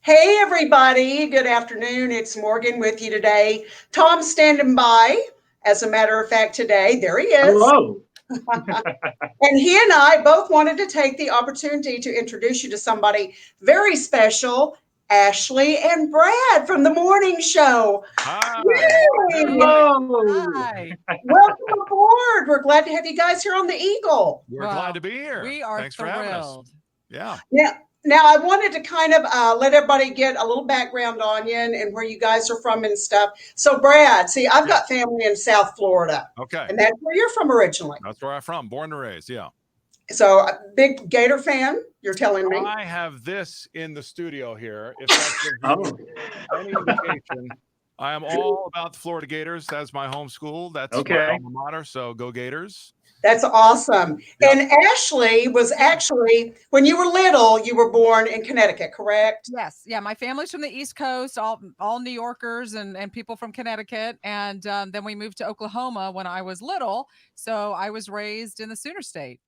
Hey, everybody. Good afternoon. It's Morgan with you today. Tom's standing by. As a matter of fact, today, there he is. Hello. And he and I both wanted to take the opportunity to introduce you to somebody very special, Ashley and Brad from the morning show. Hi. Yay! Hello. Hi. Welcome aboard. We're glad to have you guys here on the Eagle. We're glad to be here. We are Thanks for having us. thrilled. Yeah. Now, I wanted to kind of let everybody get a little background on you and where you guys are from and stuff. So, Brad, see, I've got family in South Florida. Okay. And that's where you're from originally. That's where I'm from. Born and raised. Yeah. So, a big Gator fan, you're telling me? I have this in the studio here. If that gives Oh, you any indication, I am all about the Florida Gators. That's my home school. That's Okay. my alma mater. So go Gators. That's awesome. Yep. And Ashley was actually, when you were little, you were born in Connecticut, correct? Yes. Yeah. My family's from the East Coast, all New Yorkers and people from Connecticut. And then we moved to Oklahoma when I was little. So I was raised in the Sooner State.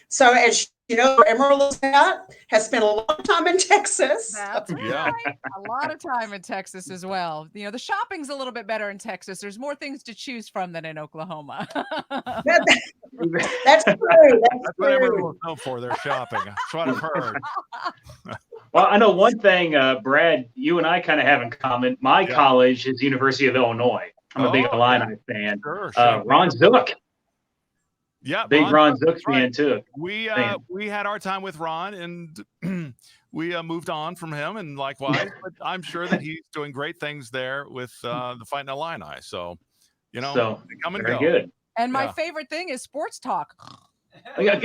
So, as you know, where Emerald is at, has spent a lot of time in Texas. That's Yeah. right. A lot of time in Texas as well. You know, the shopping's a little bit better in Texas. There's more things to choose from than in Oklahoma. That's true. That's what everyone's known for. Their shopping. That's what I've heard. well, I know one thing, Brad, you and I kind of have in common. My Yeah. college is University of Illinois. I'm a big Oh, Illini fan. Sure. Ron Zook, Yeah. big Ron Zook that's right. fan too. We Fan. we had our time with Ron, and we moved on from him, and likewise. But I'm sure that he's doing great things there with the Fighting Illini. So, you know, So they come and very go. good. And my Yeah. favorite thing is sports talk. We can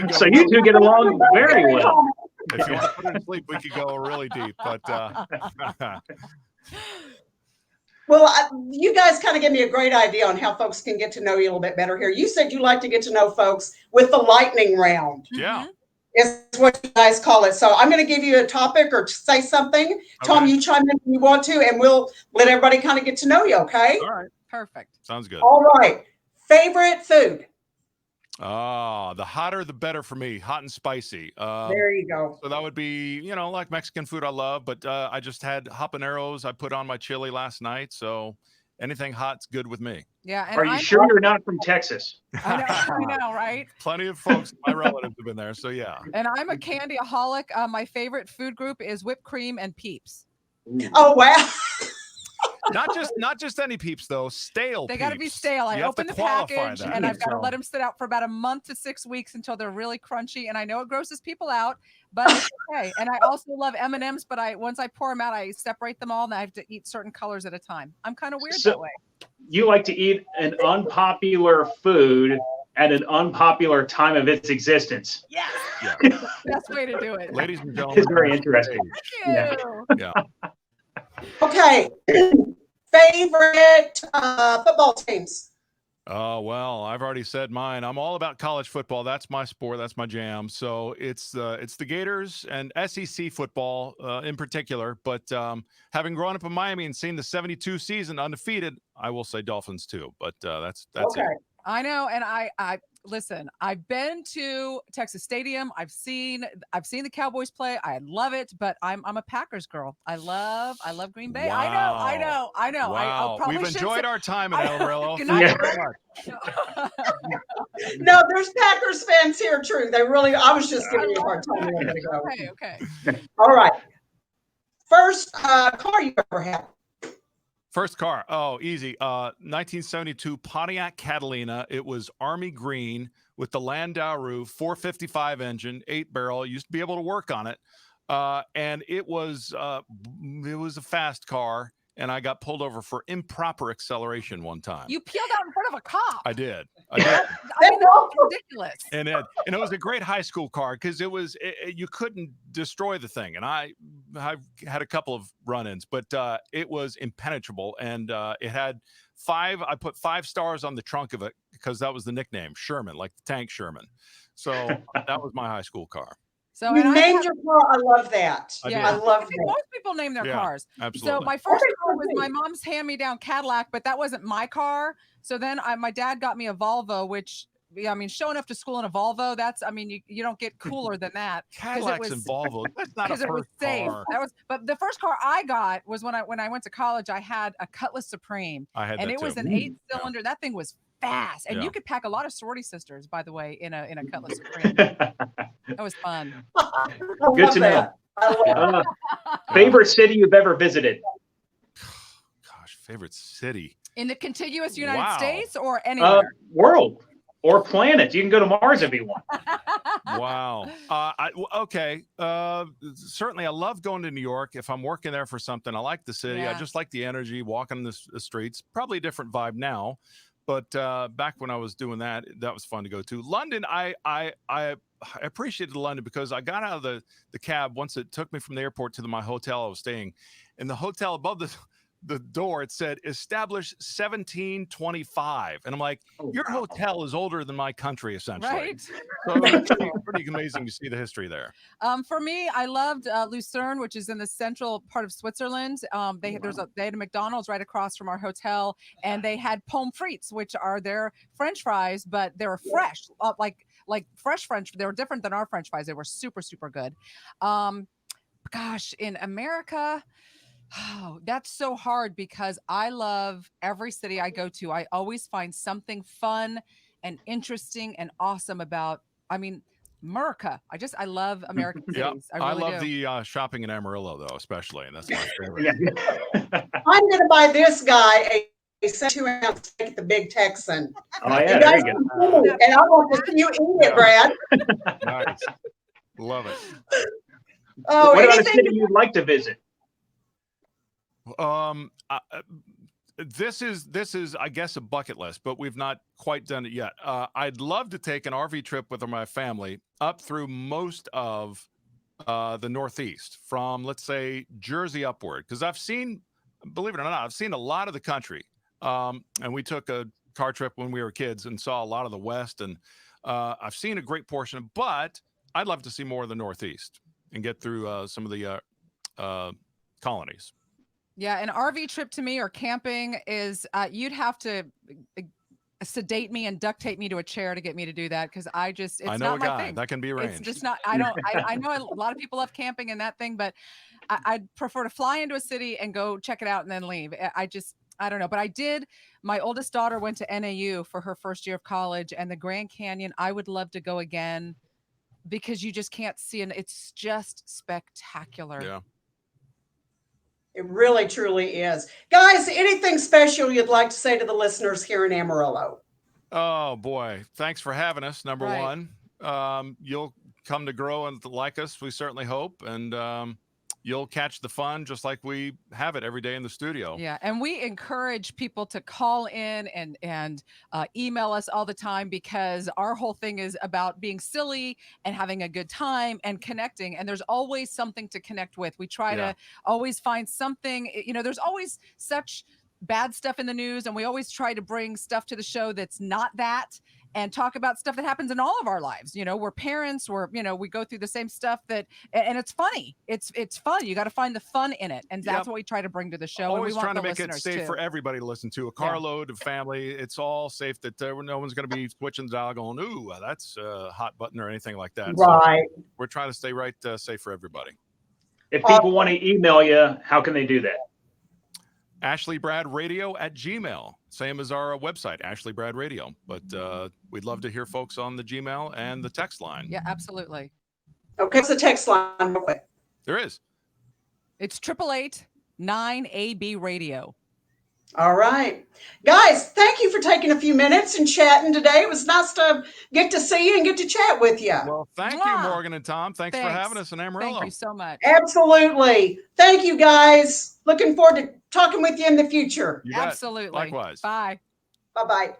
go so you two get along very well. If you want to put it to sleep, we could go really deep. But Well, you guys kind of give me a great idea on how folks can get to know you a little bit better here. You said you like to get to know folks with the lightning round. yeah. Is what you guys call it. So I'm going to give you a topic or say something. Tom, Okay. you chime in if you want to, and we'll let everybody kind of get to know you, okay? All right. Perfect. Sounds good. All right. Favorite food? The hotter the better for me. Hot and spicy. There you go. So that would be, like Mexican food I love, but I just had habaneros I put on my chili last night. So anything hot's good with me. Yeah. And Are you sure you're not from Texas? I know, right? Plenty of folks, my relatives have been there. So yeah. And I'm a candyaholic. My favorite food group is whipped cream and Peeps. Oh, wow. Not just any Peeps though. Stale. They got to be Peeps. stale. I You have open to the qualify package that. and I've got to So- let them sit out for about a month to 6 weeks until they're really crunchy. And I know it grosses people out, but it's okay. And I also love M&Ms, but once I pour them out, I separate them all and I have to eat certain colors at a time. I'm kind of weird So- that way. You like to eat an unpopular food at an unpopular time of its existence. Yes. Yeah. Best way to do it. Ladies and gentlemen. It's very interesting. Thank you. Yeah. Okay. Favorite football teams? Oh, well, I've already said mine. I'm all about college football. That's my sport. That's my jam. So it's the Gators and SEC football in particular. But having grown up in Miami and seen the 72 season undefeated, I will say Dolphins too. But that's Okay. it. I know, and I listen. I've been to Texas Stadium. I've seen the Cowboys play. I love it, but I'm a Packers girl. I love Green Bay. I know. Wow. We've enjoyed our time in Amarillo. Good Thank night. you very much. No, there's Packers fans here, true. They really, I was just giving you a hard time a minute ago. Okay. All right. First car you ever had? First car. Oh, easy. 1972 Pontiac Catalina. It was Army green with the Landau roof, 455 engine, 8-barrel. Used to be able to work on it. And it was a fast car. And I got pulled over for improper acceleration one time. You peeled out in front of a cop. I did. I mean, that's ridiculous. And it was a great high school car because you couldn't destroy the thing. And I've had a couple of run-ins, but it was impenetrable. And it had I put 5 stars on the trunk of it because that was the nickname, Sherman, like the tank Sherman. So that was my high school car. So You named your car. I love that. Yeah. I love I think that. most people name their cars. Absolutely. So my first car was my mom's hand-me-down Cadillac, but that wasn't my car. So then my dad got me a Volvo, which I mean, showing up to school in a Volvo, that's, I mean, you don't get cooler than that. Cadillacs and Volvo. That's not a Because it was first safe. car. But the first car I got was when I went to college. I had a Cutlass Supreme, I had and that it was too. an 8-cylinder. That thing was fast, and Yeah. you could pack a lot of sorority sisters, by the way, in a Cutlass Supreme. That was fun. Good to know. Favorite city you've ever visited? Gosh, favorite city. In the contiguous United Wow. States or anywhere? World or planet. You can go to Mars if you want. Wow. Okay. Certainly, I love going to New York. If I'm working there for something, I like the city. I Yeah. just like the energy, walking the streets. Probably a different vibe now, but back when I was doing that, that was fun to go to. London, I appreciated London because I got out of the cab once it took me from the airport to my hotel I was staying. In the hotel above the door, it said established 1725, and I'm like, your hotel is older than my country, essentially. Right. So it's pretty amazing to see the history there. For me, I loved Lucerne, which is in the central part of Switzerland. They had a McDonald's right across from our hotel, and they had pommes frites, which are their French fries, but they were fresh, like fresh French. They were different than our French fries. They were super, super good. Gosh, in America. Oh, that's so hard because I love every city I go to. I always find something fun and interesting and awesome about, I mean, America. I love American cities. Yeah, I really love do. the shopping in Amarillo, though, especially, and that's my favorite. Yeah. I'm going to buy this guy a 2-ounce steak at the Big Texan. Oh, yeah, You there guys you can go. see it, and I want to see you eat it, Brad. Nice. Love it. Oh, What about a anything? city you'd like to visit? This is I guess a bucket list, but we've not quite done it yet. I'd love to take an RV trip with my family up through most of the Northeast, from let's say Jersey upward, because I've seen, believe it or not, I've seen a lot of the country. And we took a car trip when we were kids and saw a lot of the West, and I've seen a great portion, but I'd love to see more of the Northeast and get through some of the colonies. Yeah, an RV trip to me or camping is you'd have to sedate me and duct tape me to a chair to get me to do that, because it's I know not a my guy thing. that can be arranged. It's just not. I know a lot of people love camping and that thing, but I'd prefer to fly into a city and go check it out and then leave. I don't know. But my oldest daughter went to NAU for her first year of college, and the Grand Canyon, I would love to go again because you just can't see, and it's just spectacular. Yeah. It really, truly is. Guys, anything special you'd like to say to the listeners here in Amarillo? Oh boy, thanks for having us. Number Right. one, you'll come to grow and like us. We certainly hope, and you'll catch the fun just like we have it every day in the studio. Yeah, and we encourage people to call in and email us all the time, because our whole thing is about being silly and having a good time and connecting. And there's always something to connect with. We try to always find something. There's always such bad stuff in the news, and we always try to bring stuff to the show that's not that, and talk about stuff that happens in all of our lives. We're parents, we go through the same stuff and it's funny. It's fun. You got to find the fun in it. And that's what we try to bring to the show. Always and we want trying to the make it listeners safe too. for everybody to listen to. A carload of family. It's all safe, that no one's going to be switching the dial going, ooh, that's a hot button or anything like that. Right. So we're trying to stay safe for everybody. If people want to email you, how can they do that? AshleyBradRadio@gmail.com. Same as our website, Ashley Brad Radio. But we'd love to hear folks on the Gmail and the text line. Yeah, absolutely. Okay, it's the text line real quick. There is. It's 888-9AB Radio. All right. Guys, thank you for taking a few minutes and chatting today. It was nice to get to see you and get to chat with you. Well, thank you, Morgan and Tom. Thanks for having us in Amarillo. Thank you so much. Absolutely. Thank you, guys. Looking forward to talking with you in the future. You bet. Absolutely. Likewise. Bye. Bye-bye.